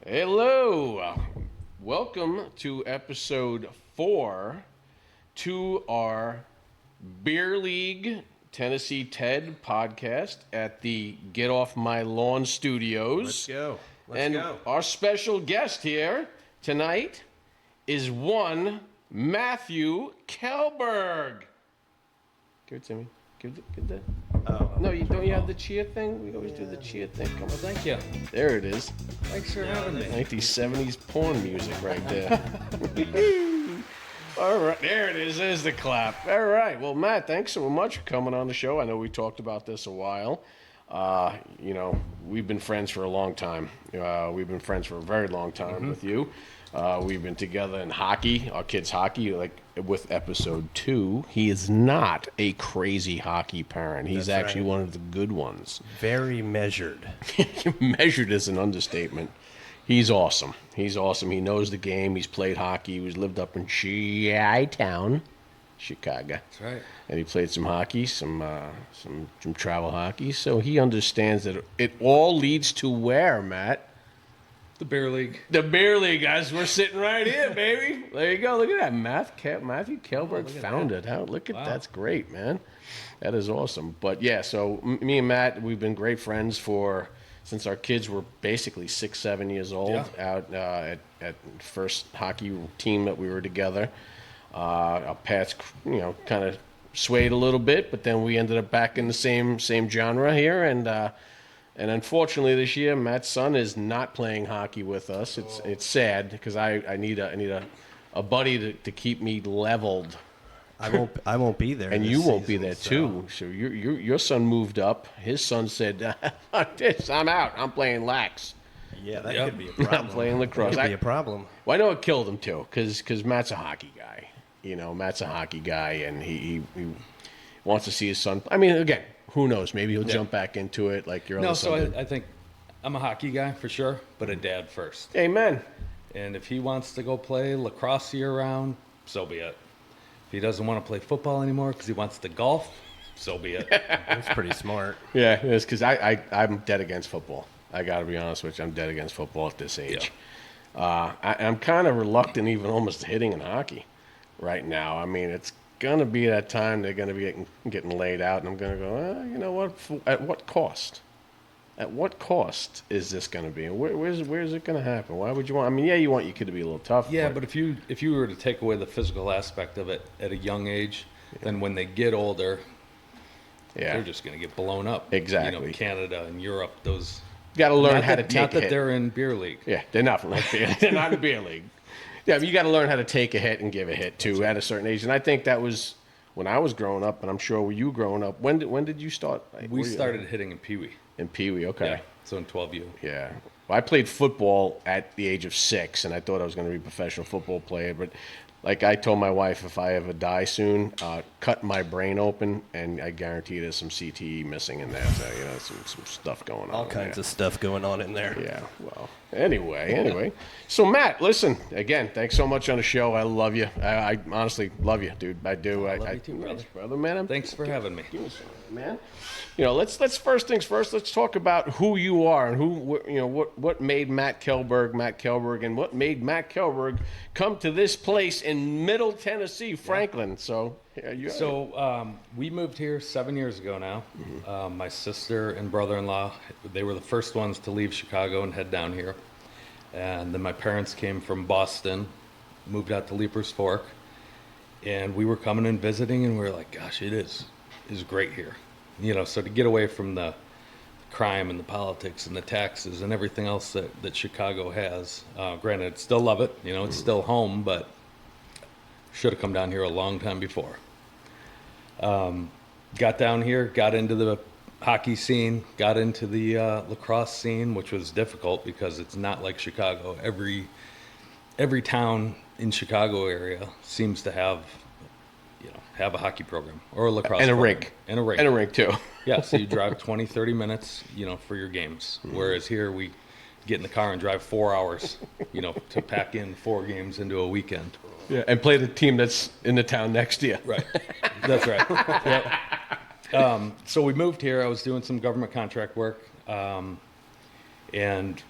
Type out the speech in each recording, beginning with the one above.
Hello. Welcome to episode 4 to our Beer League Tennessee TED podcast at the Get Off My Lawn Studios. Let's go. Our special guest here tonight is one Matthew Kallberg. Give it to me. Give that. No, don't you have the cheer thing? We always do the cheer thing. Come on. Thank you. There it is. Thanks for having me. 1970s porn music right there. All right, there it is. There's the clap. All right. Well, Matt, thanks so much for coming on the show. I know we talked about this a while. We've been friends for a long time. We've been friends for a very long time with you. We've been together in hockey, our kids' hockey, like with episode 2. He is not a crazy hockey parent. He's That's actually right. one of the good ones. Very measured. Measured is an understatement. He's awesome. He's awesome. He knows the game. He's played hockey. He's lived up in Chi-Town, Chicago. That's right. And he played some hockey, some travel hockey. So he understands that it all leads to where, Matt? The Beer League. The Beer League, guys. We're sitting right here, baby. There you go. Look at that. Matthew Kallberg found it. Look at Wow. That's great, man. That is awesome. But yeah, so me and Matt, we've been great friends since our kids were basically 6, 7 years old. Yeah. Out at first hockey team that we were together. Our paths, kind of swayed a little bit, but then we ended up back in the same genre here, and unfortunately this year, Matt's son is not playing hockey with us. It's sad because I need a buddy to keep me leveled. I won't be there. And this you won't be season, there too. So your son moved up. His son said, "I'm out. I'm playing lax. Yeah, that Yep. could be a problem. I'm playing lacrosse." That could be a problem. Well, I know it killed him too, because Matt's a hockey guy. Matt's a hockey guy, and he wants to see his son. I mean, again, who knows? Maybe he'll jump back into it like your No, other so son did. I think I'm a hockey guy for sure, but a dad first. Amen. And if he wants to go play lacrosse year-round, so be it. If he doesn't want to play football anymore because he wants to golf, so be it. That's pretty smart. Yeah, it's because I'm dead against football. I got to be honest with you. I'm dead against football at this age. I'm kind of reluctant even almost hitting in hockey right now. I mean, it's going to be that time they're going to be getting laid out, and I'm going to go, you know what? At what cost? At what cost is this going to be? Where's it going to happen? Why would you want? I mean, yeah, you want your kid to be a little tough. Yeah, but if you were to take away the physical aspect of it at a young age, then when they get older, they're just going to get blown up. Exactly. Canada and Europe, those. Got to learn Not how to that- take Not a that hit. they're in beer league. Yeah, they're not they're not in beer league. Yeah, but you got to learn how to take a hit and give a hit too at a certain age. And I think that was when I was growing up, and I'm sure when you growing up. When did you start? We started hitting in Pee Wee. in Pee Wee. Okay. Yeah, so in 12U. Yeah. Well, I played football at the age of 6, and I thought I was going to be a professional football player. But like I told my wife, if I ever die soon, cut my brain open, and I guarantee there's some CTE missing in there. So, some stuff going on. All kinds of stuff going on in there. Yeah, well, anyway. So, Matt, listen, again, thanks so much on the show. I love you. I honestly love you, dude. I do. I love you too, brother. Man. Thanks for having me. Give me some, man. Let's first things first. Let's talk about who you are and what made Matt Kallberg, and what made Matt Kallberg come to this place in Middle Tennessee, Franklin. So, we moved here 7 years ago now. My sister and brother-in-law, they were the first ones to leave Chicago and head down here. And then my parents came from Boston, moved out to Leaper's Fork. And we were coming and visiting, and we were like, gosh, it is great here. So to get away from the crime and the politics and the taxes and everything else that Chicago has. Granted, still love it. It's still home, but should have come down here a long time before. Got down here, got into the hockey scene, got into the lacrosse scene, which was difficult because it's not like Chicago. Every town in Chicago area seems to have a hockey program or a lacrosse and a program. rink. And a rink. And a rink, too. Yeah, so you drive 20, 30 minutes, for your games. Whereas here we get in the car and drive 4 hours, to pack in 4 games into a weekend. Yeah, and play the team that's in the town next to you. Right. That's right. Yep. So we moved here. I was doing some government contract work. And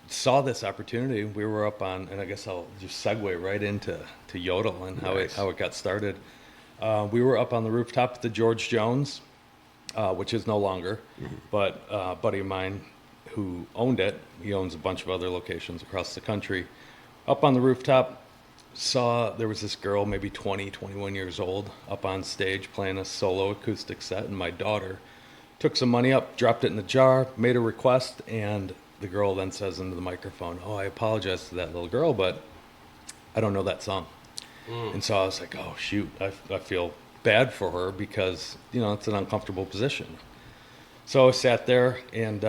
saw this opportunity. We were up on, and I guess I'll just segue right into YODL and how it got started. We were up on the rooftop at the George Jones, which is no longer, but a buddy of mine who owned it, he owns a bunch of other locations across the country, up on the rooftop, saw there was this girl, maybe 20, 21 years old, up on stage playing a solo acoustic set, and my daughter took some money up, dropped it in the jar, made a request, and the girl then says into the microphone, "Oh, I apologize to that little girl, but I don't know that song." And so I was like, "Oh, shoot, I feel bad for her because, it's an uncomfortable position." So I sat there and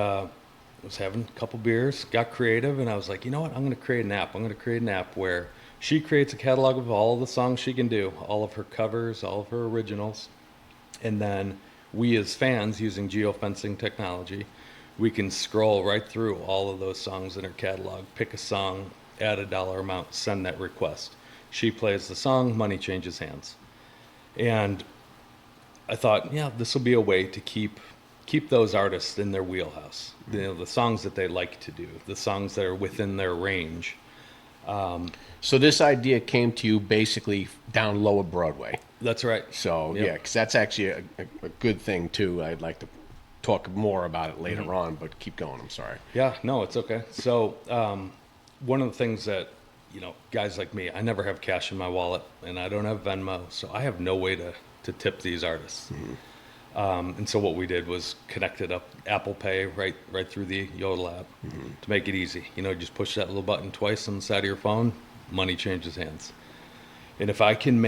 was having a couple beers, got creative, and I was like, you know what, I'm going to create an app. I'm going to create an app where she creates a catalog of all of the songs she can do, all of her covers, all of her originals, and then we as fans, using geofencing technology, we can scroll right through all of those songs in her catalog, pick a song, add a dollar amount, send that request. She plays the song, money changes hands. And I thought, yeah, this will be a way to keep those artists in their wheelhouse. The songs that they like to do, the songs that are within their range. So this idea came to you basically down lower Broadway. That's right. So Yep. yeah, because that's actually a good thing too. I'd like to talk more about it later on, but keep going. I'm sorry. Yeah, no, it's okay. So one of the things that, guys like me, I never have cash in my wallet, and I don't have Venmo, so I have no way to tip these artists. And so what we did was connected up Apple Pay right through the YODL app to make it easy. Just push that little button twice on the side of your phone, money changes hands. And if I can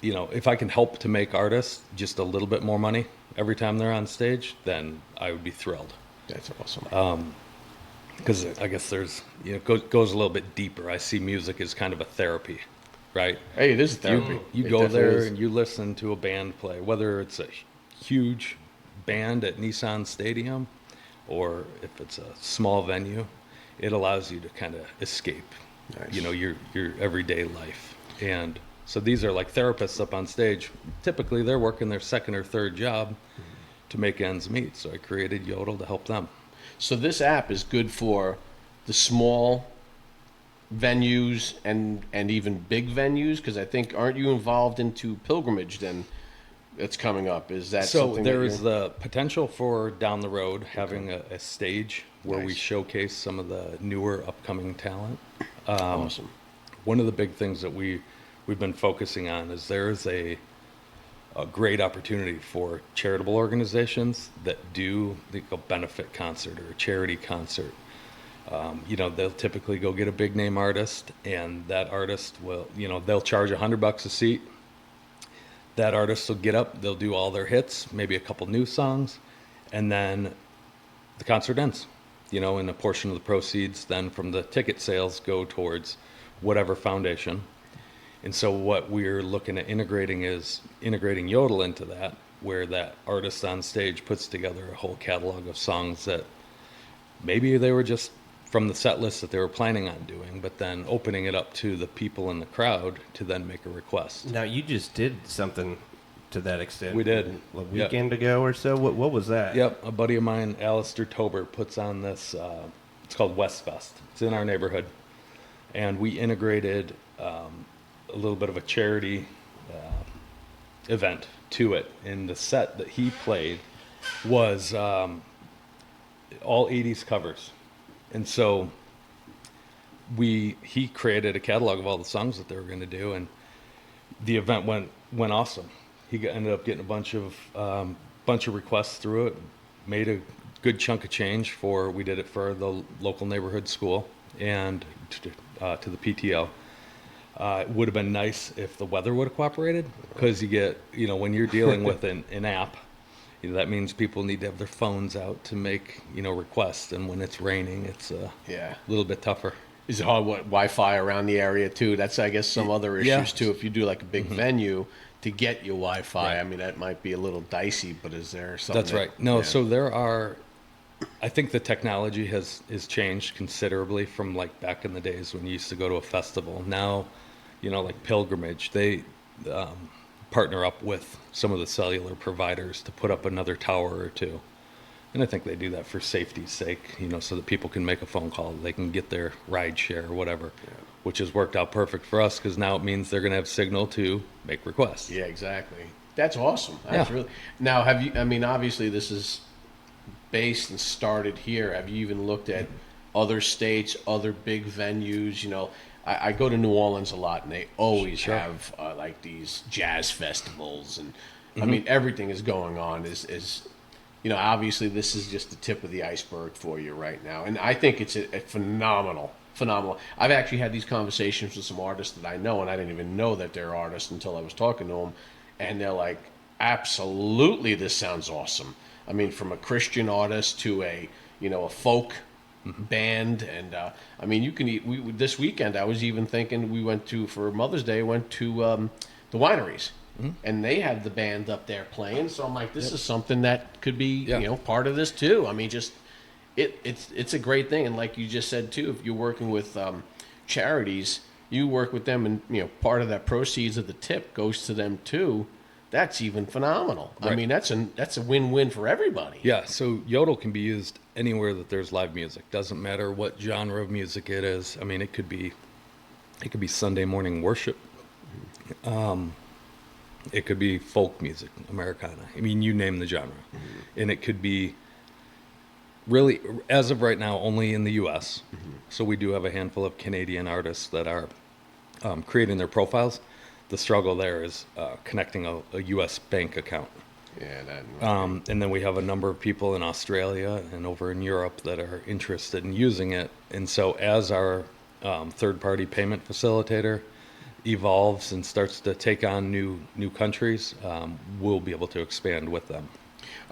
if I can help to make artists just a little bit more money every time they're on stage, then I would be thrilled. That's awesome. Because I guess there's, goes a little bit deeper. I see music as kind of a therapy, right? Hey, it is therapy. You It go definitely there is. and you listen to a band play, whether it's a huge band at Nissan Stadium or if it's a small venue, it allows you to kind of escape, Nice. your everyday life. And so these are like therapists up on stage. Typically, they're working their second or third job to make ends meet. So I created YODL to help them. So this app is good for the small venues and even big venues, because I think, aren't you involved into pilgrimage then? That's coming up. Is that So something? there that is the potential for down the road having a stage where we Nice. showcase some of the newer upcoming talent. Awesome. One of the big things that we've been focusing on is there is a great opportunity for charitable organizations that do a benefit concert or a charity concert. They'll typically go get a big name artist, and that artist will, they'll charge $100 a seat. That artist will get up, they'll do all their hits, maybe a couple new songs, and then the concert ends. And a portion of the proceeds then from the ticket sales go towards whatever foundation. And so what we're looking at integrating is integrating YODL into that, where that artist on stage puts together a whole catalog of songs that maybe they were just from the set list that they were planning on doing, but then opening it up to the people in the crowd to then make a request. Now, you just did something to that extent. We did. A weekend ago or so. What was that? Yep, a buddy of mine, Alistair Tober, puts on this, it's called Westfest. It's in our neighborhood. And we integrated a little bit of a charity event to it. And the set that he played was all 80s covers. And so he created a catalog of all the songs that they were going to do, and the event went awesome. He ended up getting a bunch of requests through it, made a good chunk of change we did it for the local neighborhood school and to the PTO. It would have been nice if the weather would have cooperated, because you get, when you're dealing with an app, that means people need to have their phones out to make, requests. And when it's raining, it's a little bit tougher. Is it hard, Wi-Fi around the area too? That's, I guess, some other issues Yeah. too. If you do like a big venue to get your Wi-Fi, Right. I mean, that might be a little dicey, but is there something? That's right. No, so there are, I think the technology has changed considerably from like back in the days when you used to go to a festival. Now, like Pilgrimage, they partner up with some of the cellular providers to put up another tower or two. And I think they do that for safety's sake, so that people can make a phone call, they can get their ride share or whatever, which has worked out perfect for us because now it means they're going to have signal to make requests. Yeah, exactly. That's awesome. That's really. Now, have you? I mean, obviously, this is based and started here. Have you even looked at other states, other big venues? I go to New Orleans a lot, and they always have like these jazz festivals, and I mean, everything is going on. Is obviously, this is just the tip of the iceberg for you right now, and I think it's a phenomenal. I've actually had these conversations with some artists that I know, and I didn't even know that they're artists until I was talking to them, and they're like, "Absolutely, this sounds awesome." I mean, from a Christian artist to a folk band, and I mean, you can eat. This weekend, I was even thinking we went to for Mother's Day. Went to the wineries, and they had the band up there playing. So I'm like, this is something that could be part of this too. I mean, just it's a great thing, and like you just said too, if you're working with charities, you work with them, and part of that proceeds of the tip goes to them too. That's even phenomenal. Right. I mean, that's a win-win for everybody. Yeah, so YODL can be used anywhere that there's live music. Doesn't matter what genre of music it is. I mean, it could be Sunday morning worship. It could be folk music, Americana. I mean, you name the genre. And it could be really, as of right now, only in the U.S. So we do have a handful of Canadian artists that are creating their profiles. The struggle there is connecting a U.S. bank account. Yeah, and then we have a number of people in Australia and over in Europe that are interested in using it. And so as our third-party payment facilitator evolves and starts to take on new countries, we'll be able to expand with them.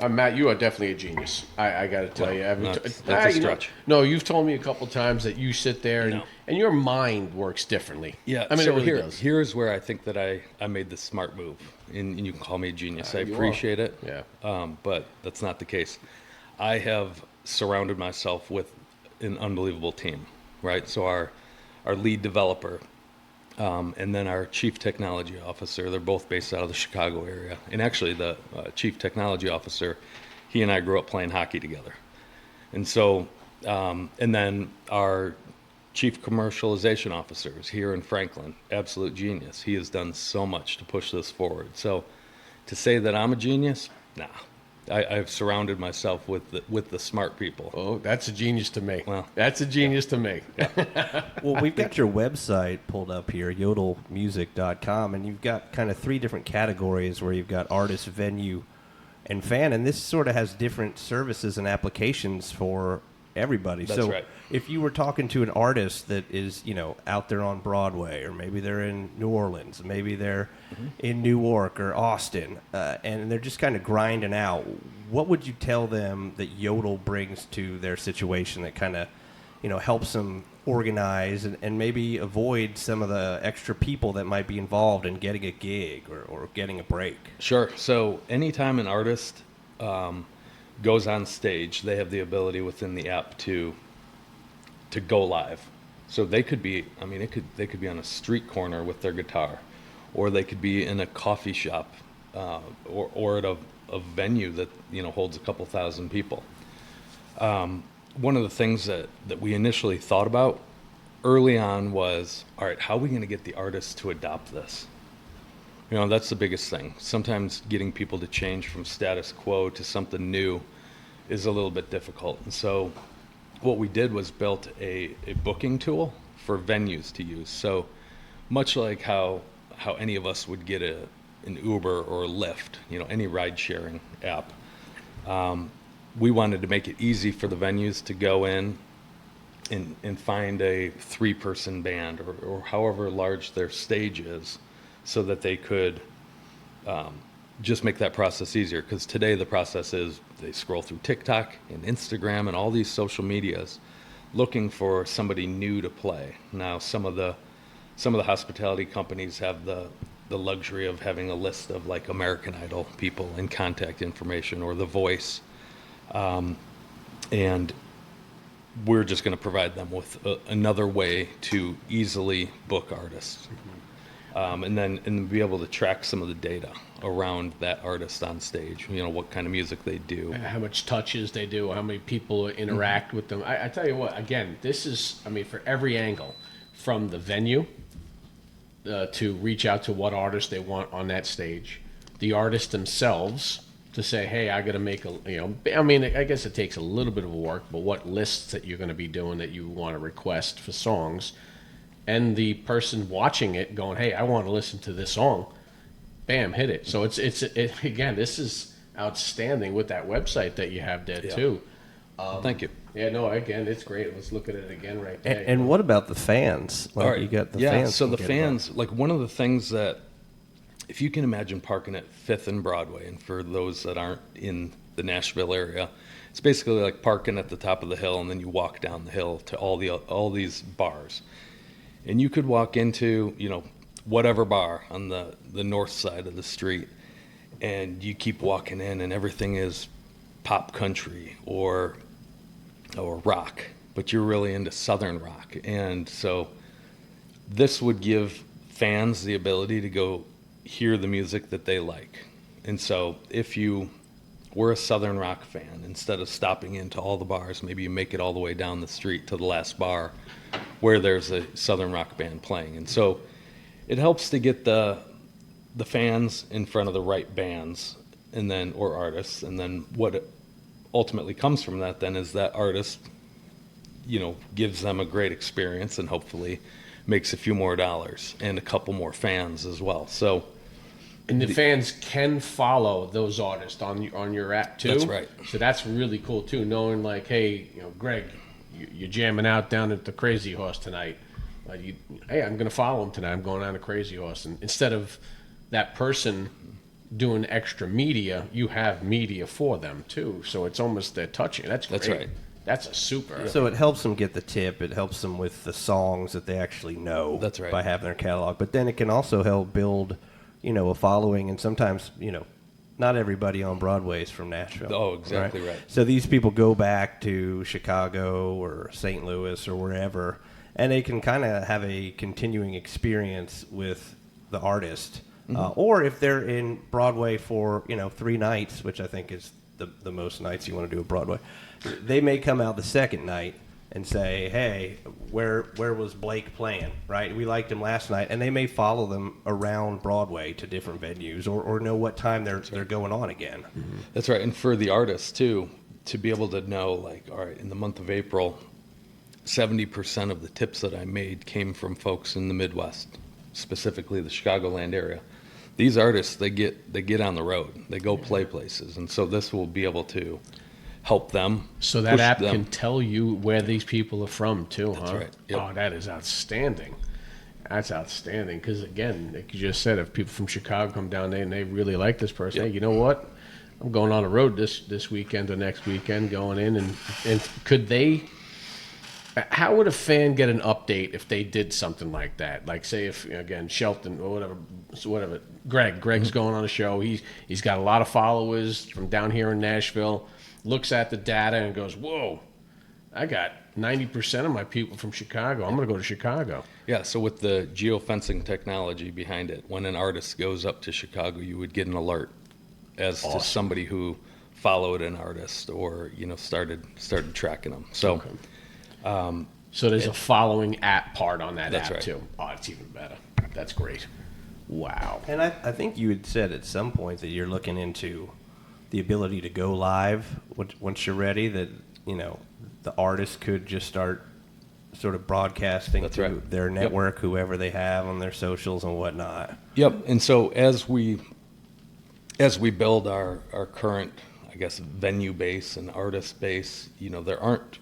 Matt, you are definitely a genius. I got to tell you. That's a stretch. No, you've told me a couple times that you sit there and your mind works differently. Yeah, I mean, so it really does. Here's where I think that I made the smart move, and you can call me a genius. I appreciate it. Yeah. But that's not the case. I have surrounded myself with an unbelievable team, right? So our lead developer, and then our chief technology officer, they're both based out of the Chicago area. And actually the chief technology officer, he and I grew up playing hockey together. And so, and then our chief commercialization officer is here in Franklin, absolute genius. He has done so much to push this forward. So to say that I'm a genius, nah. I've surrounded myself with the smart people. Oh, that's a genius to me. Well, that's a genius to me. Yeah. Well, we've got your website pulled up here, yodelmusic.com, and you've got kind of 3 different categories where you've got artist, venue, and fan, and this sort of has different services and applications for everybody. That's so right. If you were talking to an artist that is, out there on Broadway, or maybe they're in New Orleans, maybe they're in Newark or Austin, and they're just kind of grinding out, what would you tell them that YODL brings to their situation that kind of, helps them organize and maybe avoid some of the extra people that might be involved in getting a gig or getting a break? Sure. So anytime an artist goes on stage, they have the ability within the app to go live. So they could be, they could be on a street corner with their guitar, or they could be in a coffee shop, or at a venue that holds a couple thousand people. One of the things that we initially thought about early on was, all right, how are we going to get the artists to adopt this? That's the biggest thing. Sometimes getting people to change from status quo to something new is a little bit difficult. And so what we did was built a booking tool for venues to use. So much like how any of us would get an Uber or a Lyft, any ride-sharing app, we wanted to make it easy for the venues to go in and find a 3-person band or however large their stage is, so that they could just make that process easier. Because today the process is they scroll through TikTok and Instagram and all these social medias looking for somebody new to play. Now some of the hospitality companies have the luxury of having a list of like American Idol people and contact information, or The Voice, and we're just going to provide them with another way to easily book artists. and be able to track some of the data around that artist on stage. What kind of music they do. How much touches they do, how many people interact with them. I tell you what, again, this is, I mean, for every angle, from the venue to reach out to what artists they want on that stage, the artists themselves to say, hey, I got to make I mean, I guess it takes a little bit of work, but what lists that you're going to be doing that you want to request for songs, and the person watching it going, hey, I want to listen to this song, bam, hit it. So it's again, this is outstanding with that website that you have there too. Thank you. Yeah, no, again, it's great. Let's look at it again right there. And what about the fans? Like, All right. you got the yeah, fans. so can the get fans, like one of the things that, if you can imagine parking at 5th and Broadway, and for those that aren't in the Nashville area, it's basically like parking at the top of the hill, and then you walk down the hill to all these bars. And you could walk into, whatever bar on the north side of the street, and you keep walking in, and everything is pop country or rock, but you're really into Southern rock. And so this would give fans the ability to go hear the music that they like. And so if you were a Southern rock fan, instead of stopping into all the bars, maybe you make it all the way down the street to the last bar where there's a Southern rock band playing. And so it helps to get the fans in front of the right bands or artists. And then what ultimately comes from that then is that artist, gives them a great experience and hopefully makes a few more dollars and a couple more fans as well. So, and the fans can follow those artists on your app too. That's right. So that's really cool too, knowing like, hey, Greg, you're jamming out down at the Crazy Horse tonight. Hey, I'm going to follow him tonight. I'm going on to Crazy Horse, and instead of that person doing extra media, you have media for them too. So it's almost they're touching. That's great. That's right. That's a super. So it helps them get the tip. It helps them with the songs that they actually know. That's right. By having their catalog. But then it can also help build, a following. And sometimes, not everybody on Broadway is from Nashville. Oh, exactly right. So these people go back to Chicago or St. Louis or wherever, and they can kind of have a continuing experience with the artist. Or if they're in Broadway for 3 nights, which I think is the most nights you want to do at Broadway, they may come out the second night and say, hey, where was Blake playing, right? We liked him last night, and they may follow them around Broadway to different venues or know what time they're going on again. That's right. And for the artists too, to be able to know, like, all right, in the month of April, 70% of the tips that I made came from folks in the Midwest, specifically the Chicagoland area. These artists, they get on the road, they go play places, and so this will be able to help them. So that app can tell you where these people are from too, That's huh? right. Yep. Oh, that is outstanding. That's outstanding because again, like you just said, if people from Chicago come down there and they really like this person, hey, you know what? I'm going on the road this weekend or next weekend, going in and could they? How would a fan get an update if they did something like that? Like, say, if again Shelton or whatever, Greg's going on a show. He's got a lot of followers from down here in Nashville. Looks at the data and goes, "Whoa, I got 90% of my people from Chicago. I'm going to go to Chicago." Yeah. So with the geofencing technology behind it, when an artist goes up to Chicago, you would get an alert as to somebody who followed an artist or started tracking them. So. Okay. So there's a following app part on that app right. too. Oh, it's even better. That's great. Wow. And I think you had said at some point that you're looking into the ability to go live once you're ready, that, the artist could just start sort of broadcasting That's to right. their network, whoever they have on their socials and whatnot. Yep. And so as we build our current, I guess, venue base and artist base, there aren't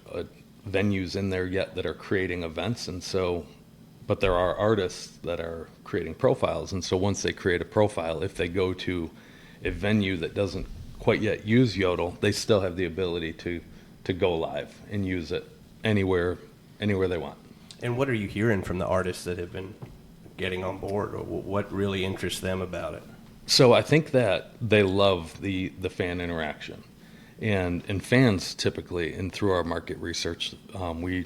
venues in there yet that are creating events, and so, but there are artists that are creating profiles, and so once they create a profile, if they go to a venue that doesn't quite yet use YODL, they still have the ability to go live and use it anywhere they want. And what are you hearing from the artists that have been getting on board, or what really interests them about it? So I think that they love the fan interaction. And fans typically, and through our market research, we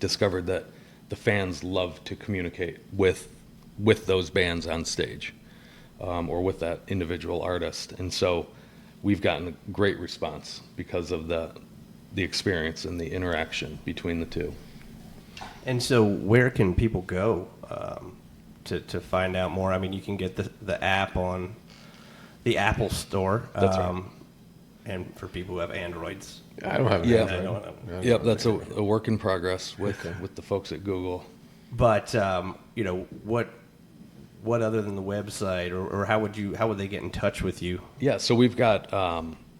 discovered that the fans love to communicate with with those bands on stage, or with that individual artist. And so we've gotten a great response because of the experience and the interaction between the two. And so where can people go to find out more? I mean, you can get the app on the Apple Store. That's right. And for people who have Androids. I don't have Yeah. that. Yep, that's a work in progress with the folks at Google. But what other than the website, or how would they get in touch with you? Yeah, so we've got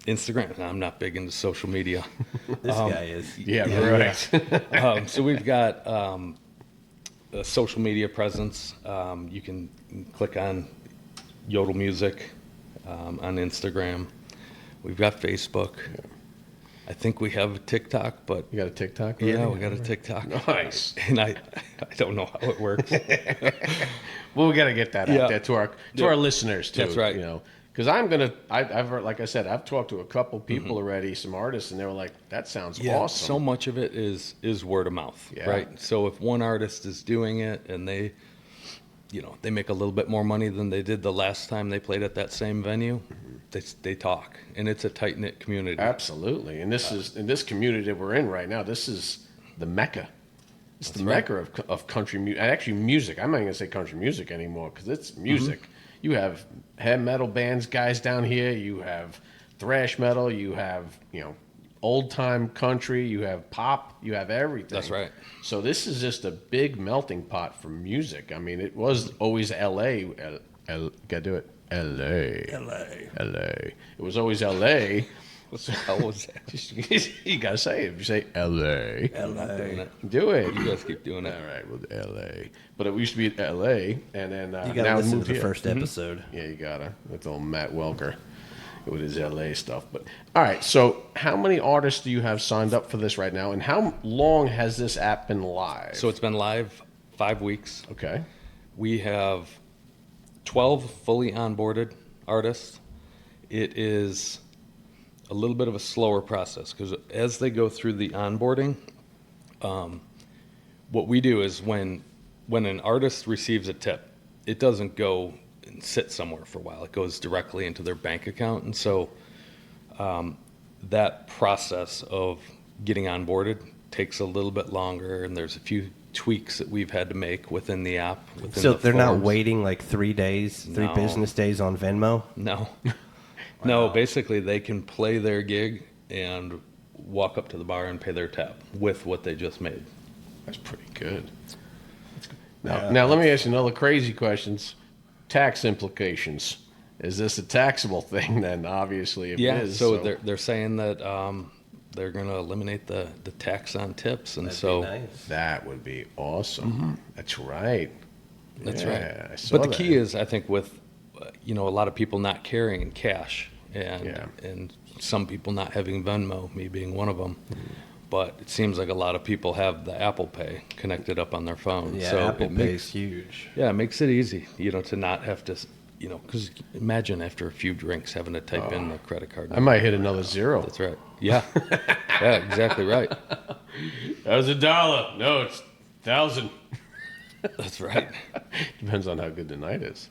Instagram. I'm not big into social media. This guy is. Yeah, right. So we've got a social media presence. You can click on Yodel Music on Instagram. We've got Facebook. I think we have a TikTok, but You got a TikTok? yeah, already? we got a TikTok. Nice. And I don't know how it works. Well, we got to get that Yeah. out there to our listeners too. That's right. Because I've heard, like I said, I've talked to a couple people already, some artists, and they were like, "That sounds awesome." So much of it is word of mouth, Yeah. right? So if one artist is doing it and they make a little bit more money than they did the last time they played at that same venue, they talk, and it's a tight knit community. Absolutely, and this is in this community that we're in right now. This is the mecca. It's the mecca of country music, and actually music. I'm not even gonna say country music anymore because it's music. You have heavy metal bands, guys down here. You have thrash metal. You have old time country. You have pop. You have everything. That's right. So this is just a big melting pot for music. I mean, it was always L.A. Gotta do it. L.A. It was always L.A. What the hell was that? You gotta say it. You say L.A. I'm not doing it. Do it. You guys keep doing it. All right, well, L.A. But it used to be L.A. and then You now gotta we listen to moved the here. first episode. Yeah, you gotta. That's old Matt Welker with his L.A. stuff. But all right, so how many artists do you have signed up for this right now, and how long has this app been live? So it's been live 5 weeks. Okay. We have 12 fully onboarded artists. It is a little bit of a slower process because as they go through the onboarding, what we do is when an artist receives a tip, it doesn't go and sit somewhere for a while. It goes directly into their bank account. And so that process of getting onboarded takes a little bit longer, and there's a few tweaks that we've had to make within the app. So they're not forms. waiting like 3 days, three No. business days on Venmo? No. No, basically they can play their gig and walk up to the bar and pay their tab with what they just made. That's pretty good. Now let me ask you another crazy questions. Tax implications. Is this a taxable thing then? Obviously, if it is. So they're saying that they're going to eliminate the tax on tips, and That'd so be nice. That would be awesome. That's right. that's Yeah, right. I saw But the that. key is, I think, with a lot of people not carrying in cash, and some people not having Venmo, me being one of them. But it seems like a lot of people have the Apple Pay connected up on their phone. Yeah, so Apple it Pay makes, is huge. Yeah, it makes it easy, to not have to, because imagine after a few drinks having to type in the credit card I number. might hit another zero. That's right. Yeah. Yeah, exactly right. That was $1. No, it's 1,000. That's right. Depends on how good the night is.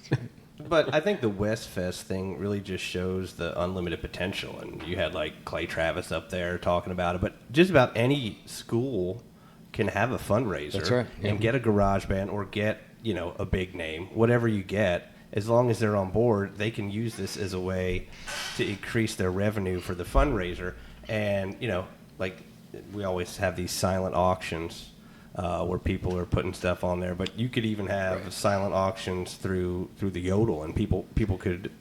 But I think the Westfest thing really just shows the unlimited potential. And you had like Clay Travis up there talking about it. But just about any school can have a fundraiser. That's right, yeah. And get a garage band or get, a big name, whatever you get. As long as they're on board, they can use this as a way to increase their revenue for the fundraiser. And, like we always have these silent auctions where people are putting stuff on there. But you could even have silent auctions through the Yodel, and people could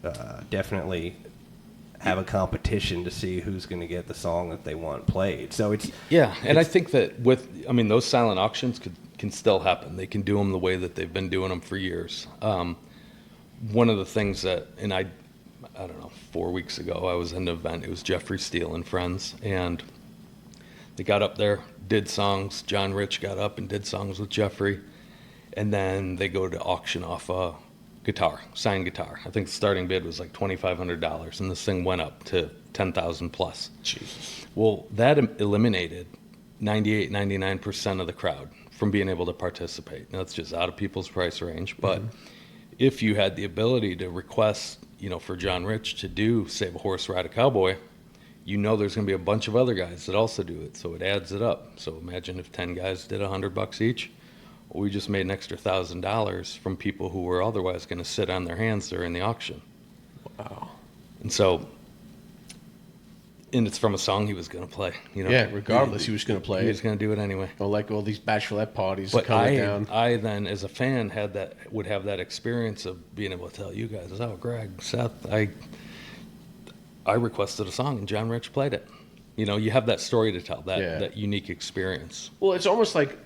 definitely have a competition to see who's going to get the song that they want played. So it's Yeah, and I think that those silent auctions can still happen. They can do them the way that they've been doing them for years. One of the things that, and I don't know, 4 weeks ago, I was in an event. It was Jeffrey Steele and Friends, and they got up there, did songs. John Rich got up and did songs with Jeffrey, and then they go to auction off a guitar, signed guitar. I think the starting bid was like $2,500, and this thing went up to $10,000 plus. Jesus. Well, that eliminated 98, 99% of the crowd from being able to participate. Now, it's just out of people's price range, but if you had the ability to request, for John Rich to do Save a Horse, Ride a Cowboy, there's going to be a bunch of other guys that also do it, so it adds it up. So imagine if 10 guys did $100 each. Well, we just made an extra $1,000 from people who were otherwise going to sit on their hands during the auction. Wow. And so, and it's from a song he was going to play. Yeah, regardless, he was going to play He it. was going to do it anyway. Well, like all these bachelorette parties But coming down. I then, as a fan, would have that experience of being able to tell you guys, "Oh, Greg, Seth, I requested a song and John Rich played it." You have that story to tell, that unique experience. Well, it's almost like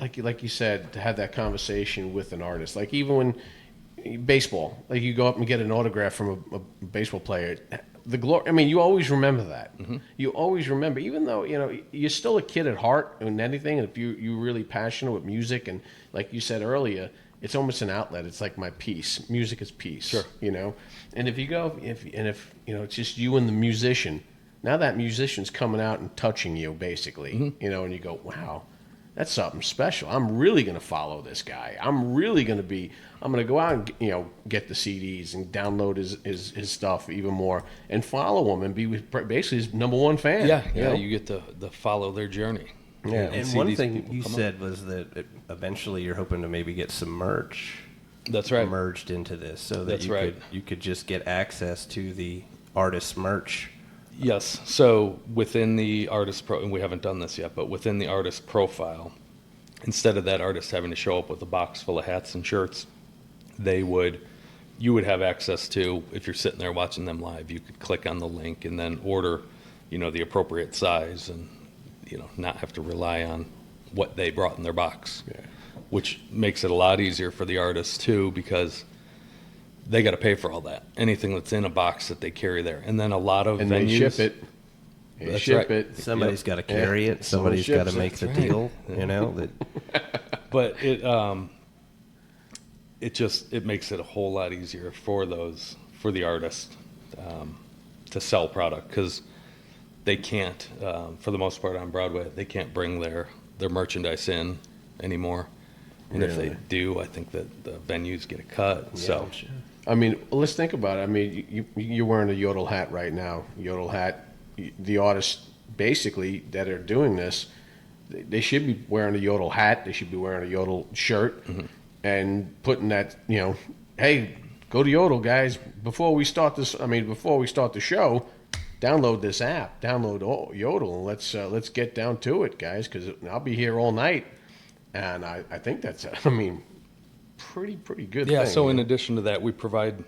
you said, to have that conversation with an artist. Like even when baseball, like you go up and get an autograph from a baseball player, the glory. I mean, you always remember that. You always remember, even though you're still a kid at heart and anything. And if you're really passionate with music, and like you said earlier, it's almost an outlet. It's like my peace. Music is peace. Sure. And if you go, if it's just you and the musician. Now that musician's coming out and touching you, basically, and you go, wow, that's something special. I'm really going to follow this guy. I'm going to go out and, get the CDs and download his stuff even more and follow him and be basically his number one fan. Yeah, you get to follow their journey. Yeah. And see one these thing people you come said was that eventually you're hoping to maybe get some merch That's right. merged into this, so that That's right. you could just get access to the artist's merch. Yes. So within the artist and we haven't done this yet, but within the artist profile, instead of that artist having to show up with a box full of hats and shirts, you would have access to, if you're sitting there watching them live, you could click on the link and then order, the appropriate size and, not have to rely on what they brought in their box, which makes it a lot easier for the artists too, because they got to pay for all that. Anything that's in a box that they carry there. And then a lot of And venues. they ship it. They That's ship right. it. Somebody's got to carry it. Someone Somebody's got to ships it. make the That's right. deal. That But it makes it a whole lot easier for the artist to sell product, because they can't, for the most part on Broadway, they can't bring their merchandise in anymore. And if they Really? do, I think that the venues get a cut. So I mean, let's think about it. I mean, you're wearing a YODL hat right now. YODL hat, the artists basically that are doing this, they should be wearing a YODL hat. They should be wearing a YODL shirt and putting that, hey, go to YODL, guys. Before we start the show, download this app, download YODL, and let's get down to it, guys, because I'll be here all night. And I think that's, pretty good yeah. thing. So in addition to that, we provide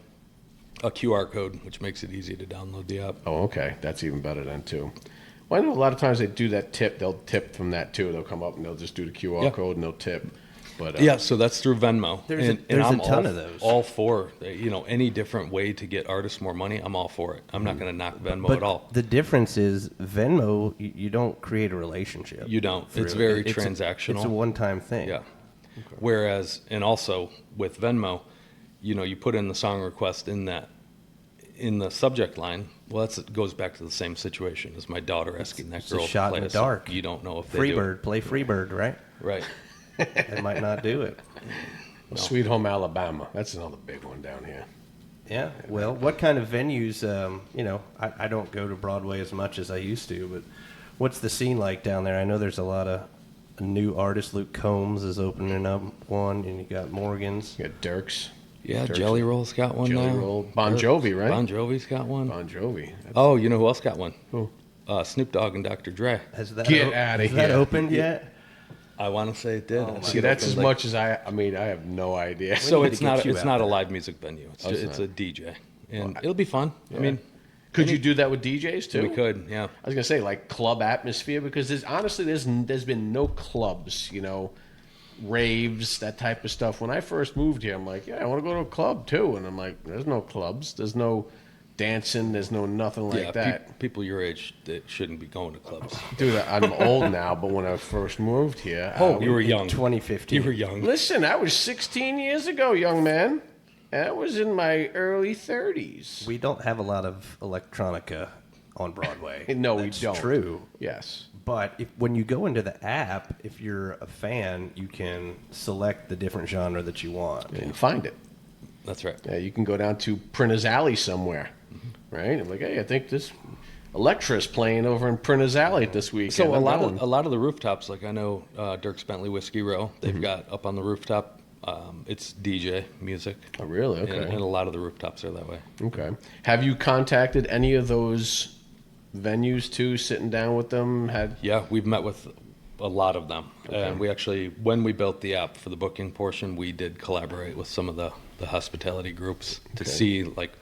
a QR code, which makes it easy to download the app. Oh, okay. That's even better then, too. Well, I know a lot of times they do that tip. They'll tip from that, too. They'll come up and they'll just do the QR Yeah. code and they'll tip. But Yeah, so that's through Venmo. There's a and I'm ton of those. All for, any different way to get artists more money, I'm all for it. I'm not going to knock Venmo but at all. the difference is Venmo, you don't create a relationship. You don't. It's through very it. transactional. It's a one-time thing. Yeah. Whereas, and also with Venmo, you put in the song request in the subject line. Well, it goes back to the same situation as my daughter asking that It's a girl shot to play in the a song. dark. You don't know if they do it. Freebird, play Freebird, right? Right. They might not do it. Sweet Home Alabama. That's another big one down here. Yeah. Well, what kind of venues? I don't go to Broadway as much as I used to, but what's the scene like down there? I know there's a lot of new artists. Luke Combs is opening up one, and you got Morgan's. You got Dirks. Yeah, Dirks. Jelly Roll's got one Jelly now. Roll. Bon Jovi, right? Bon Jovi's got one. Bon Jovi. That's- Oh, you know who else got one? Who? Snoop Dogg and Dr. Dre. Has that Get outta has that here. opened yet? I want to say it did. Oh, my See, that's as much as I have no idea. So need it's to get not you it's out not a there. live music venue. It's it's it's not. a DJ, and it'll be fun. I mean, Could you do that with DJs, too? we could, yeah. I was gonna say like club atmosphere, because there's been no clubs, raves, that type of stuff. When I first moved here, I'm like, yeah, I want to go to a club too, and I'm like, there's no clubs, there's no dancing, there's no nothing like Yeah, that. people your age that shouldn't be going to clubs. Dude, I'm old now, but when I first moved here, Oh, you were young. 2015. You were young. listen, that was 16 years ago, young man. That was in my early 30s. We don't have a lot of electronica on Broadway. No, we That's don't. True. Yes. But when you go into the app, if you're a fan, you can select the different genre that you want. And find it. That's right. Yeah, you can go down to Printer's Alley somewhere, right? I'm like, hey, I think this Electra's playing over in Printer's Alley this weekend. So a I'm lot going. of the rooftops, like I know Dirk's Bentley Whiskey Row, they've got up on the rooftop. It's DJ music. Oh, really? Okay. And a lot of the rooftops are that way. Okay. Have you contacted any of those venues too, sitting down with them? Yeah, we've met with a lot of them. Okay. And we actually, when we built the app for the booking portion, we did collaborate with some of the hospitality groups to see like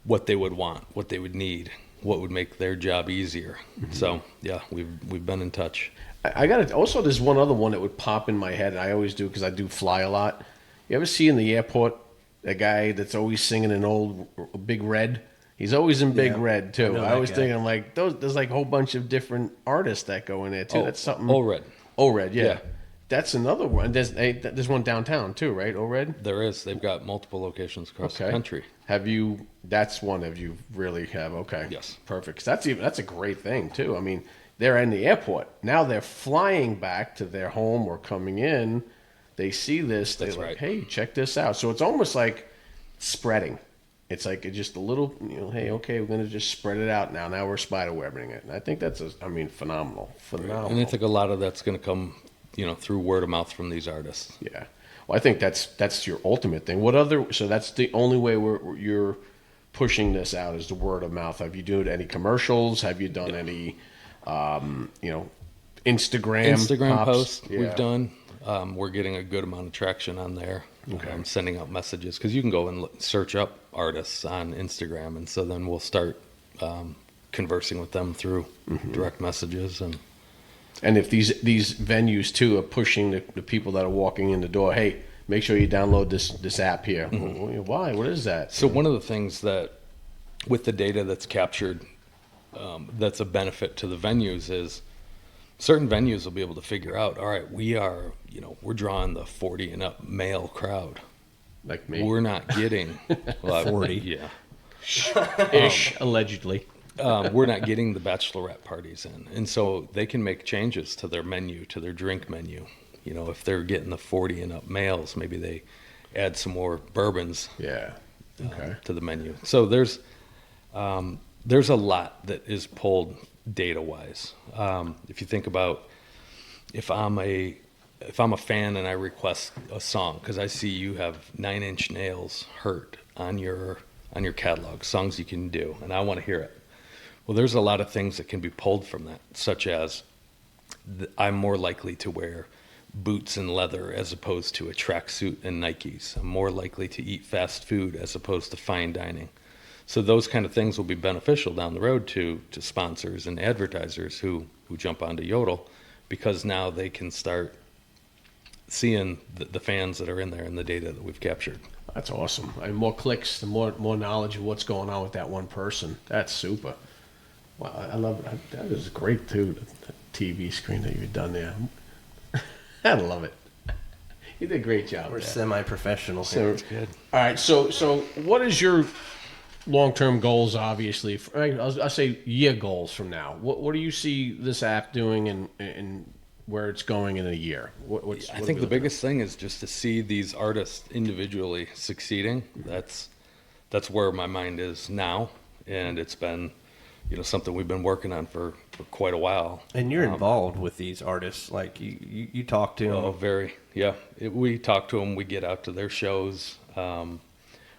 what they would want, what they would need, what would make their job easier. So yeah, we've been in touch. I got it. Also, there's one other one that would pop in my head, and I always do because I do fly a lot. You ever see in the airport a guy that's always singing an old Big Red? He's always in Big Yeah, Red I too. know I that was guy. thinking like there's like a whole bunch of different artists that go in there too. That's something. ORED. ORED, yeah. Yeah. That's another one. There's one downtown too, right? ORED. There is. They've got multiple locations across the country. Have you? That's one of you really have. Okay. Yes. Perfect. 'Cause that's a great thing too. I mean, they're in the airport now. They're flying back to their home or coming in. They see this. They're That's like, right. hey, check this out. So it's almost like spreading. It's like just a little. Hey, okay, we're gonna just spread it out now. Now we're spider webbing it. And I think that's phenomenal. Phenomenal. And I think a lot of that's going to come, through word of mouth from these artists. Yeah. Well, I think that's your ultimate thing. What other? So that's the only way you're pushing this out is the word of mouth. Have you done any commercials? Have you done any, Instagram posts Yeah. we've done. We're getting a good amount of traction on there. Okay. Sending out messages because you can go and search up artists on Instagram, and so then we'll start conversing with them through direct messages And if these venues too are pushing the people that are walking in the door, hey, make sure you download this app here. Why? What is that? So one of the things that, with the data that's captured, that's a benefit to the venues is certain venues will be able to figure out, all right, we're drawing the 40 and up male crowd. Like me, We're not getting 40. Yeah. ish allegedly. We're not getting the bachelorette parties in. And so they can make changes to their menu, to their drink menu. If they're getting the 40 and up males, maybe they add some more bourbons Yeah. Okay. to the menu. So there's a lot that is pulled data-wise. If you think about if I'm a fan and I request a song, because I see you have 9 Inch Nails Hurt on your catalog, songs you can do, and I want to hear it. Well, there's a lot of things that can be pulled from that, such as I'm more likely to wear boots and leather as opposed to a tracksuit and Nikes. I'm more likely to eat fast food as opposed to fine dining. So those kind of things will be beneficial down the road to sponsors and advertisers who jump onto YODL, because now they can start seeing the fans that are in there and the data that we've captured. That's awesome. And more clicks, the more knowledge of what's going on with that one person. That's super. Wow, I love it. That is great too. The TV screen that you've done there. I love it. You did a great job. We're there. semi-professional So, here. Good. All right. So what is your long-term goals? Obviously, I'll say year goals from now. What do you see this app doing and where it's going in a year? I think the biggest thing is just to see these artists individually succeeding. That's where my mind is now, and it's been something we've been working on for quite a while. And you're involved with these artists. Like, you talk to them. Oh, very. Yeah. We talk to them. We get out to their shows.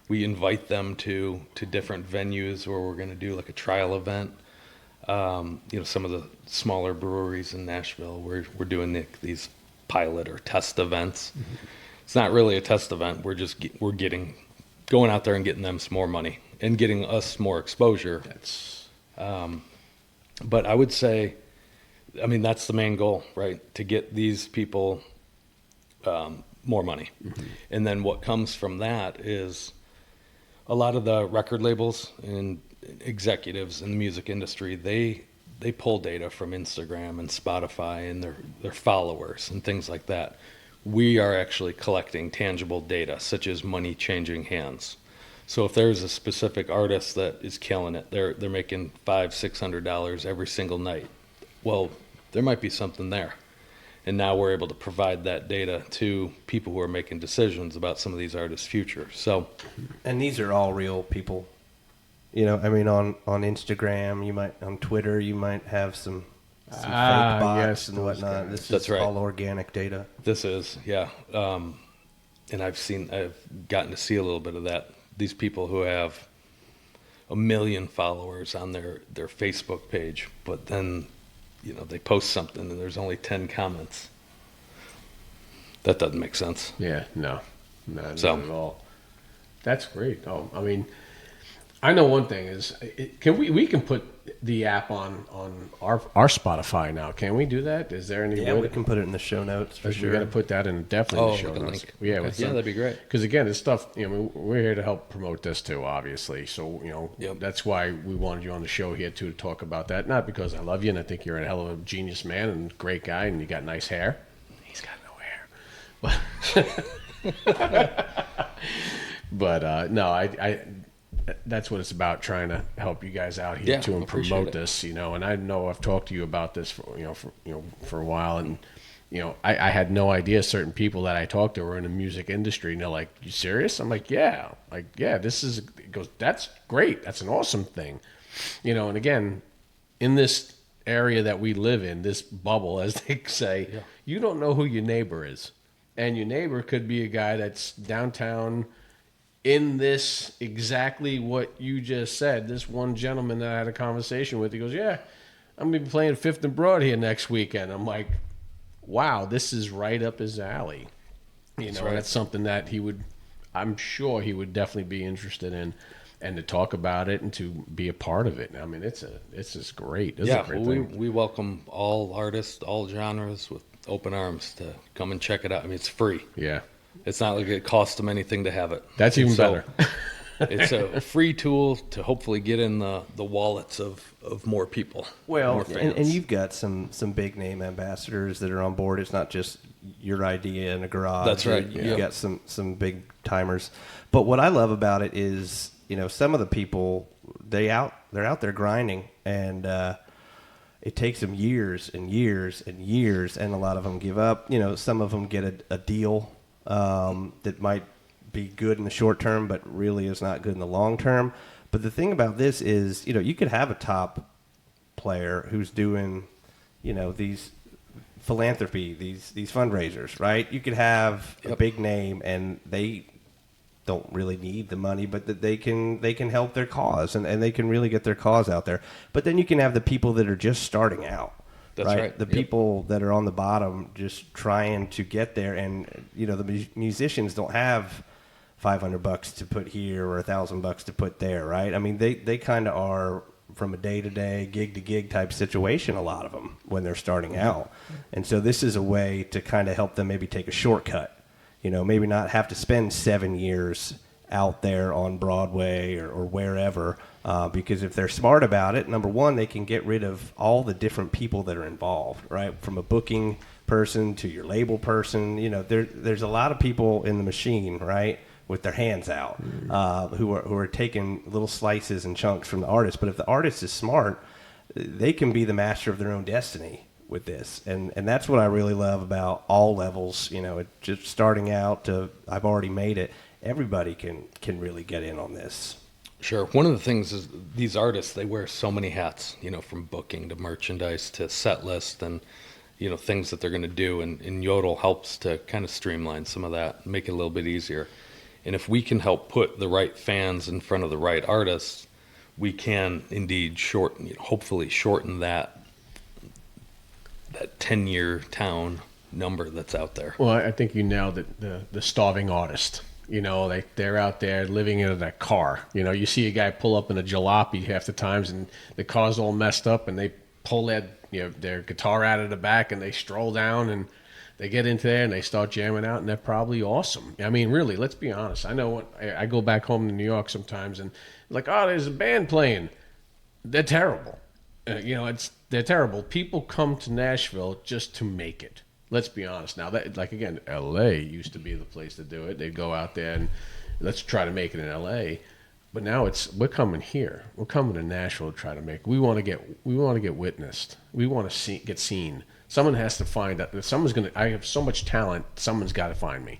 We invite them to different venues where we're going to do like a trial event. Some of the smaller breweries in Nashville, we're doing these pilot or test events. Mm-hmm. It's not really a test event. We're going out there and getting them some more money and getting us more exposure. But I would say, that's the main goal, right? To get these people more money. Mm-hmm. And then what comes from that is a lot of the record labels and executives in the music industry, they pull data from Instagram and Spotify and their followers and things like that. We are actually collecting tangible data, such as money changing hands. So if there's a specific artist that is killing it, they're making $500-600 every single night. Well, there might be something there. And now we're able to provide that data to people who are making decisions about some of these artists' future. So, And these are all real people. You know, I mean, on Instagram, on Twitter, you might have some fake bots yes, and those whatnot. guys. This That's is right. all organic data. this is, yeah. And I've gotten to see a little bit of that. These people who have 1 million followers on their Facebook page, but then, they post something and there's only 10 comments. That doesn't make sense. Yeah, no, not So- at all. That's great. Oh, I mean, I know one thing is, we can put the app on our Spotify now. Can we do that? Is there any Yeah, way? we can put it in the show notes for We sure. got to put that in definitely the show with a notes. link. Yeah, Okay. Yeah, that'd be great. Because again, this stuff, we're here to help promote this too, obviously. So Yep. that's why we wanted you on the show here too, to talk about that. Not because I love you and I think you're a hell of a genius man and great guy and you got nice hair. He's got no hair, but no, I that's what it's about, trying to help you guys out here Yeah, too and appreciate promote it. this, and I know I've talked to you about this for a while, and I had no idea certain people that I talked to were in the music industry, and they're like, "You serious?" I'm like, "Yeah, this is." It goes, "That's great. That's an awesome thing," and again, in this area that we live in, this bubble, as they say, you don't know who your neighbor is, and your neighbor could be a guy that's downtown. In this, exactly what you just said, this one gentleman that I had a conversation with, he goes, "Yeah, I'm going to be playing Fifth and Broad here next weekend." I'm like, wow, this is right up his alley. That's And right. that's something that I'm sure he would definitely be interested in, and to talk about it and to be a part of it. I mean, it's just great. It's a great thing. we welcome all artists, all genres with open arms to come and check it out. I mean, it's free. Yeah, It's not like it costs them anything to have it. that's even So, better. It's a free tool to hopefully get in the wallets of more people. Well, more and fans. you've got some big name ambassadors that are on board. It's not just your idea in a garage. That's right, You've yeah. got some big timers. But what I love about it is, some of the people, they're out there grinding, and it takes them years and years and years, and a lot of them give up. Some of them get a deal that might be good in the short term, but really is not good in the long term. But the thing about this is, you could have a top player who's doing, these philanthropy, these fundraisers, right? You could have a big name and they don't really need the money, but that they can help their cause and they can really get their cause out there. But then you can have the people that are just starting out. That's right. The Yep. people that are on the bottom just trying to get there, and the musicians don't have $500 to put here or $1,000 to put there, right? I mean, they kind of are from a day-to-day, gig-to-gig type situation, a lot of them, when they're starting out. And so this is a way to kind of help them maybe take a shortcut, maybe not have to spend 7 years out there on Broadway or wherever, because if they're smart about it, number one, they can get rid of all the different people that are involved, right? From a booking person to your label person, there's a lot of people in the machine, right, with their hands out, who are taking little slices and chunks from the artist. But if the artist is smart, they can be the master of their own destiny with this, and that's what I really love about all levels. Just starting out to I've already made it. Everybody can really get in on this. Sure. One of the things is these artists, they wear so many hats, from booking to merchandise to set list and, things that they're going to do. And YODL helps to kind of streamline some of that, make it a little bit easier. And if we can help put the right fans in front of the right artists, we can indeed hopefully shorten that 10-year town number that's out there. Well, I think you nailed it. The starving artist. They're out there living in a car. You see a guy pull up in a jalopy half the times, and the car's all messed up, and they pull their guitar out of the back, and they stroll down, and they get into there, and they start jamming out, and they're probably awesome. I mean, really, let's be honest. I know I go back home to New York sometimes, and like, oh, there's a band playing. They're terrible. They're terrible. People come to Nashville just to make it. Let's be honest. Now, that, like, again, L.A. used to be the place to do it. They'd go out there and let's try to make it in L.A. But now we're coming here. We're coming to Nashville to try to make. We want to get witnessed. We want to get seen. Someone has to find out. Someone's gonna. I have so much talent. Someone's got to find me.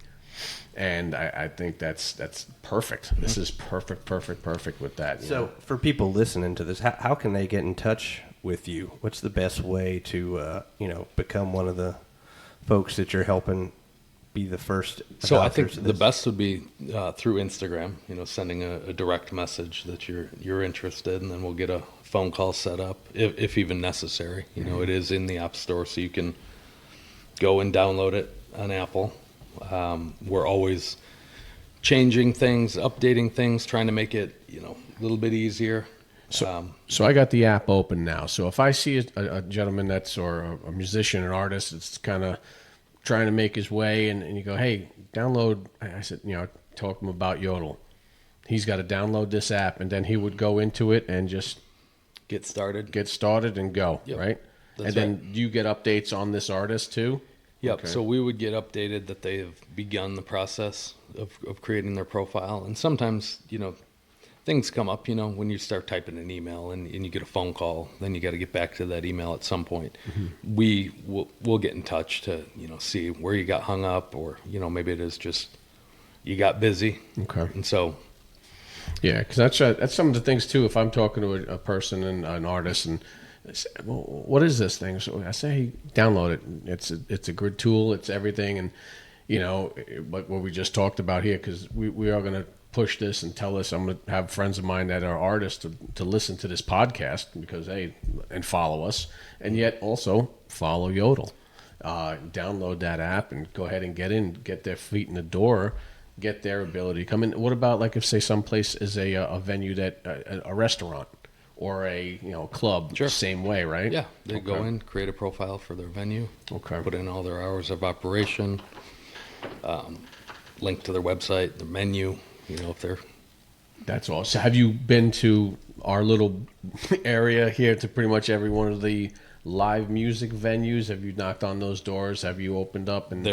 And I think that's perfect. Mm-hmm. This is perfect with that. So for people listening to this, how can they get in touch with you? What's the best way to become one of the folks that you're helping be the first? So I think the best would be through Instagram. Sending a direct message that you're interested, and then we'll get a phone call set up if even necessary. Mm-hmm. It is in the App Store, so you can go and download it on Apple. We're always changing things, updating things, trying to make it, a little bit easier. So I got the app open now. So if I see a gentleman or a musician, an artist that's kind of trying to make his way, and you go, hey, download. I said, talk to him about YODL. He's got to download this app, and then he would go into it and just get started and go, yep. Right? That's then do you get updates on this artist too? Yep. Okay. So we would get updated that they have begun the process of creating their profile. And sometimes, things come up, when you start typing an email and you get a phone call, then you got to get back to that email at some point. Mm-hmm. We'll get in touch to, see where you got hung up, or, maybe it is just you got busy. Okay. And so. Yeah, because that's some of the things too. If I'm talking to a person and an artist and they say, well, what is this thing? So I say, hey, download it. It's a good tool. It's everything. And, what we just talked about here, because we are going to push this and tell us, I'm going to have friends of mine that are artists to listen to this podcast because, hey, and follow us. And yet also follow YODL. Download that app and go ahead and get their feet in the door, get their ability to come in. What about if say someplace is a venue that a restaurant or a club, sure. Same way, right? Yeah, they go in, create a profile for their venue, put in all their hours of operation, link to their website, their menu, if they're. That's all. So have you been to our little area here, to pretty much every one of the live music venues? Have you knocked on those doors? Have you opened up? And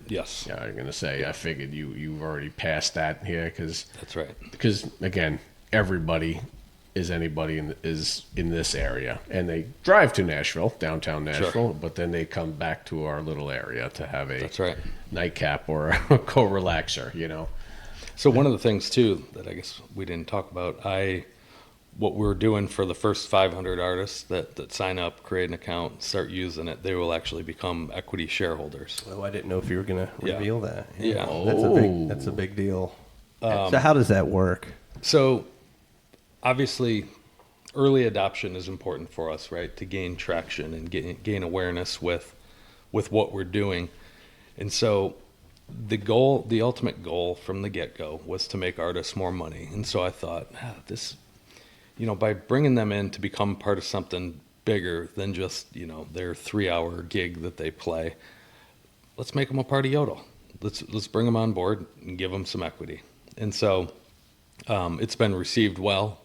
yes. Yeah, I'm gonna say I figured you've already passed that here because that's right. Because again, everybody is anybody is in this area, and they drive to Nashville, downtown Nashville, sure. But then they come back to our little area to have a that's right. nightcap or a co-relaxer, So one of the things too that I guess we didn't talk about, what we're doing for the first 500 artists that sign up, create an account, start using it, they will actually become equity shareholders. Oh, I didn't know if you were going to reveal that. Yeah. That's a big deal. So how does that work? So obviously early adoption is important for us, right? To gain traction and gain awareness with what we're doing. And so the ultimate goal from the get-go was to make artists more money. And so I thought, this, by bringing them in to become part of something bigger than just, their 3-hour gig that they play, let's make them a part of YODL. Let's bring them on board and give them some equity. And so it's been received well.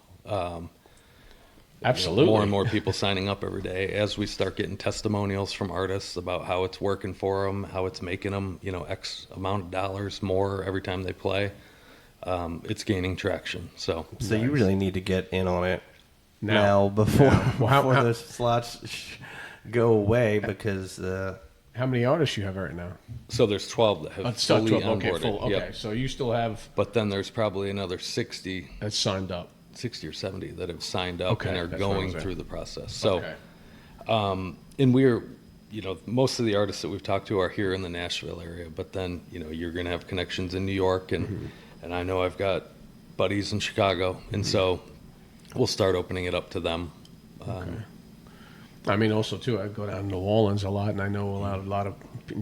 Absolutely. More and more people signing up every day as we start getting testimonials from artists about how it's working for them, how it's making them, X amount of dollars more every time they play. It's gaining traction. So you really need to get in on it now before those slots go away, because how many artists you have right now? So there's 12 that have fully 12. onboarded. Okay, Yep. So you still have. But then there's probably another 60 that's signed up. 60 or 70 that have signed up and are that's going what I'm through the process. So, okay. And we're, most of the artists that we've talked to are here in the Nashville area, but then, you're going to have connections in New York, and I know I've got buddies in Chicago, and so we'll start opening it up to them. I mean, also too, I go down to New Orleans a lot, and I know a lot of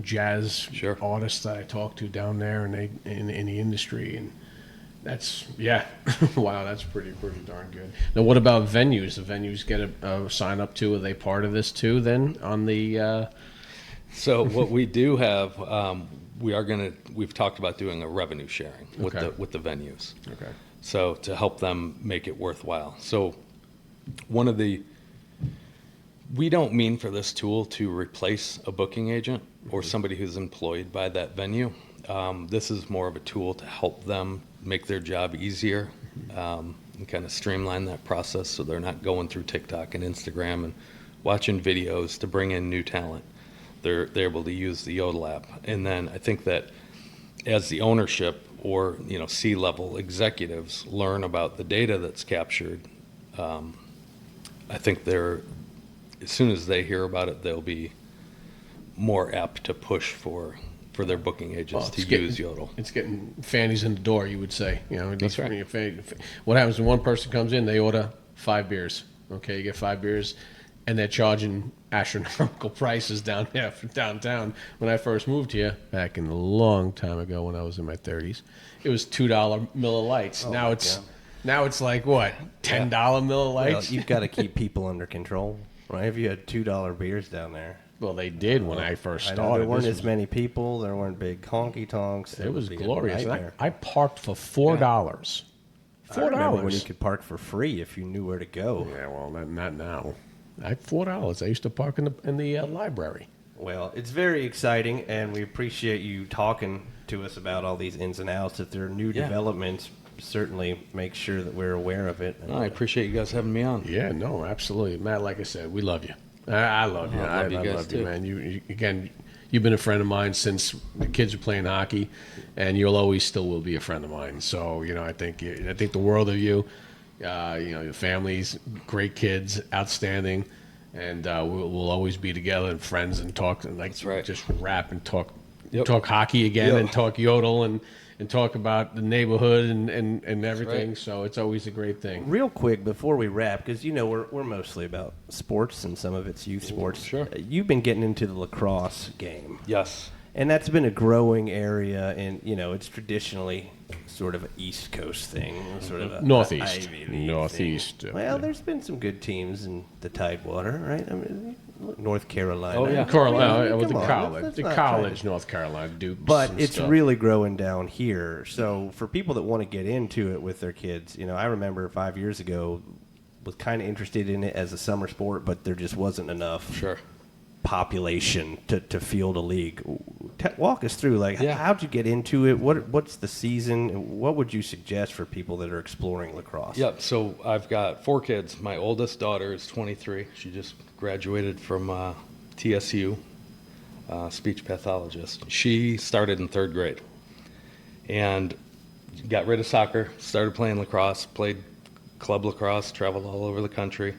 jazz Sure. artists that I talk to down there, and they in the industry, and that's wow, that's pretty darn good. Now, what about venues? The venues get a sign up too. Are they part of this too? Then on the So what we do have, we've talked about doing a revenue sharing with the venues. Okay. So to help them make it worthwhile. So we don't mean for this tool to replace a booking agent or somebody who's employed by that venue. This is more of a tool to help them make their job easier and kind of streamline that process so they're not going through TikTok and Instagram and watching videos to bring in new talent. They're able to use the YODL app. And then I think that as the ownership or C-level executives learn about the data that's captured, I think as soon as they hear about it, they'll be more apt to push for their booking agents to use YODL. It's getting fannies in the door, you would say. That's right. What happens when one person comes in, they order 5 beers. Okay, you get 5 beers, and they're charging astronomical prices down there for downtown. When I first moved here, back in a long time ago when I was in my 30s, it was $2 Miller Lights. Now it's like what, $10 Miller Lights? Well, you've got to keep people under control, right? If you had $2 beers down there. Well, they did when I first I started. know there weren't as many people. There weren't big honky tonks. It was would be a glorious. And nightmare. I parked for $4. I remember when you $4. could park for free if you knew where to go. Yeah, well, not now. $4. I used to park in the library. Well, it's very exciting, and we appreciate you talking to us about all these ins and outs. If there are new developments, certainly make sure that we're aware of it. I appreciate you guys having me on. Yeah, no, absolutely, Matt. Like I said, we love you. I love you. I love you guys love you, too. man. You've been a friend of mine since the kids were playing hockey, and you'll always still will be a friend of mine. So I think the world of you. Your family's great kids, outstanding, and we'll always be together and friends and talk and That's right. just rap and talk Yep. talk hockey again Yep. and talk YODL and talk about the neighborhood and everything. right. So it's always a great thing. Real quick before we wrap, because we're mostly about sports and some of it's youth sports. Sure. You've been getting into the lacrosse game, Yes. and that's been a growing area, and it's traditionally sort of an East Coast thing, sort of a Northeast. Ivy League Northeast. thing. Well, there's been some good teams in the Tidewater, right? I mean, look, North Carolina. Oh, yeah. Carolina, with the Come on, college, let's the not college, North Carolina, Duke. But it's really growing down here. So for people that want to get into it with their kids, I remember 5 years ago was kind of interested in it as a summer sport, but there just wasn't enough Sure. population to field a league. Walk us through, Yeah. how'd you get into it? What's the season? What would you suggest for people that are exploring lacrosse? Yep. So I've got 4 kids. My oldest daughter is 23. She just graduated from TSU, speech pathologist. She started in 3rd grade and got rid of soccer, started playing lacrosse, played club lacrosse, traveled all over the country.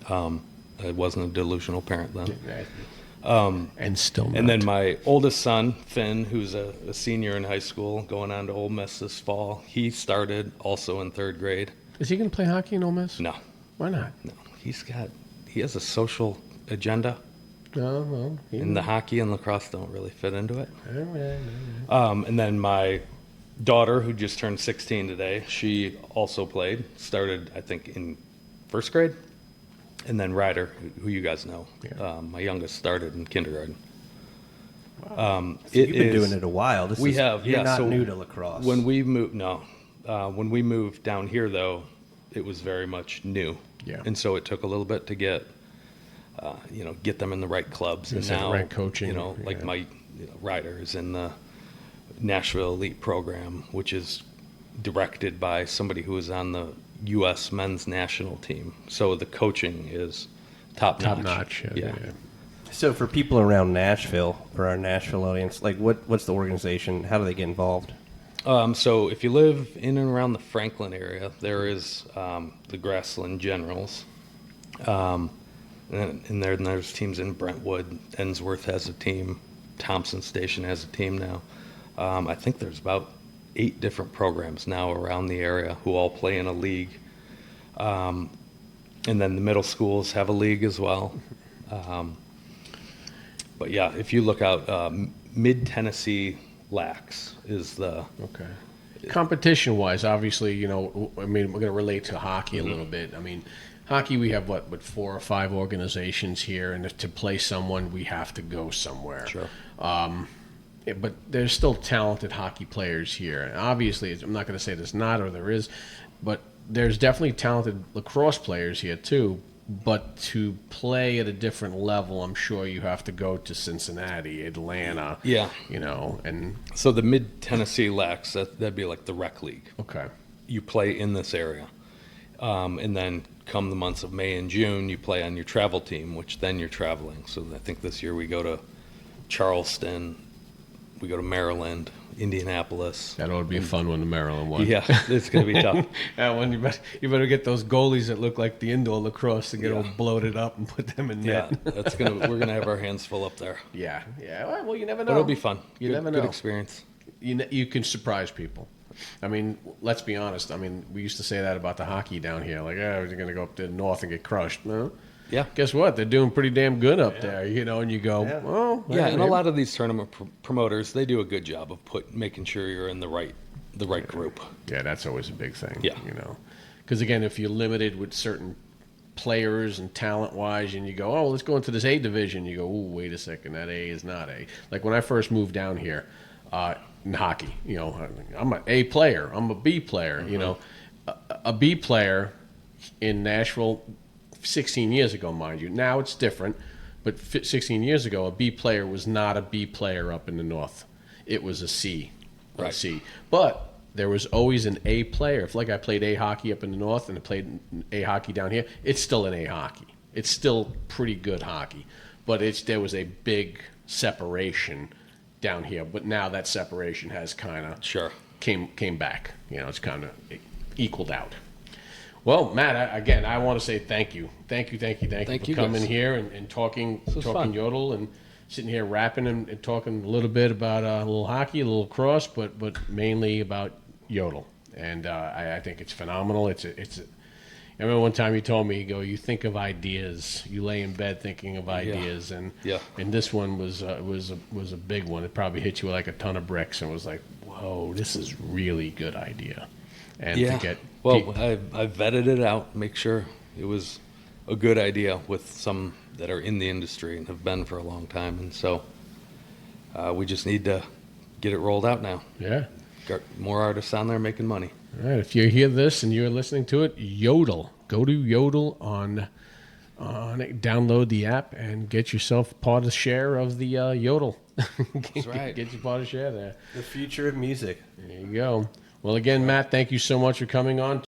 I wasn't a delusional parent then. and still not. And then my oldest son, Finn, who's a senior in high school, going on to Ole Miss this fall, he started also in 3rd grade. Is he going to play hockey in Ole Miss? No, Why not? no. He has a social agenda, No, well, and the hockey and lacrosse don't really fit into it. all right. And then my daughter, who just turned 16 today, she also played, started, I think, in 1st grade. And then Ryder, who you guys know, my youngest, started in kindergarten. So you've been doing it a while. You're not so new to lacrosse. When we moved, when we moved down here, though, it was very much new. Yeah. And so it took a little bit to get them in the right clubs. And the now, right coaching, like yeah. my Ryder is in the Nashville Elite program, which is directed by somebody who was on the U.S. men's national team. So the coaching is top notch. Yeah. So for people around Nashville, for our Nashville audience, what's the organization? How do they get involved? So if you live in and around the Franklin area, there is the Grassland Generals. And there's teams in Brentwood. Ensworth has a team. Thompson Station has a team now. I think there's about 8 different programs now around the area who all play in a league. And then the middle schools have a league as well. But yeah, if you look out, Mid-Tennessee Lax is the... Okay. Competition-wise, obviously, we're going to relate to hockey a little bit. Hockey, we have, 4 or 5 organizations here, and to play someone, we have to go somewhere. Sure. But there's still talented hockey players here. And obviously, I'm not going to say there's not or there is, but there's definitely talented lacrosse players here, too. But to play at a different level, I'm sure you have to go to Cincinnati, Atlanta. Yeah. And So the Mid-Tennessee Lax, that'd be like the rec league. okay. you play in this area. And then come the months of May and June, you play on your travel team, which then you're traveling. So I think this year we go to Charleston, we go to Maryland, Indianapolis. That ought to be a fun one, the Maryland one. Yeah, it's going to be tough. That one, you better get those goalies that look like the indoor lacrosse and get all bloated up and put them in Yeah, net. we're gonna have our hands full up there. Yeah. Well, you never know. But it'll be fun. You Good- never know. Good experience. You can surprise people. I mean, let's be honest. I mean, we used to say that about the hockey down here. Like, we're going to go up to the north and get crushed. No. Yeah. Guess what? They're doing pretty damn good up there, you know, and you go, well. Yeah, and a lot of these tournament promoters, they do a good job of making sure you're in the right group. Yeah, that's always a big thing. Yeah. You know, because again, if you're limited with certain players and talent-wise, and you go, oh, let's go into this A division, you go, oh, wait a second, that A is not A. Like when I first moved down here in hockey, you know, I'm an A player, I'm a B player. You know, a B player in Nashville 16 years ago, mind you. Now it's different, but 16 years ago, a B player was not a B player up in the north. It was a C. Right. A C. But there was always an A player. If like I played A hockey up in the north and I played A hockey down here, it's still an A hockey. It's still pretty good hockey. But there was a big separation down here. But now that separation has kind of came back. You know, it's kind of equaled out. Well, Matt, I want to say thank you. Thank you for coming guys. here and talking fun. Yodel and sitting here rapping and talking a little bit about a little hockey, a little cross, but mainly about Yodel. And I think it's phenomenal. I remember one time you told me, you think of ideas, you lay in bed thinking of ideas, and this one was a big one. It probably hit you like a ton of bricks and was like, whoa, this is really good idea. And to get I vetted it out, make sure it was a good idea with some that are in the industry and have been for a long time, and so we just need to get it rolled out now. Yeah. Got more artists on there making money. All right, if you hear this and you're listening to it, Yodel. Go to Yodel on download the app and get yourself part of the share of the Yodel. That's right. Get your part of share there. The future of music. There you go. Well, again, Matt, thank you so much for coming on.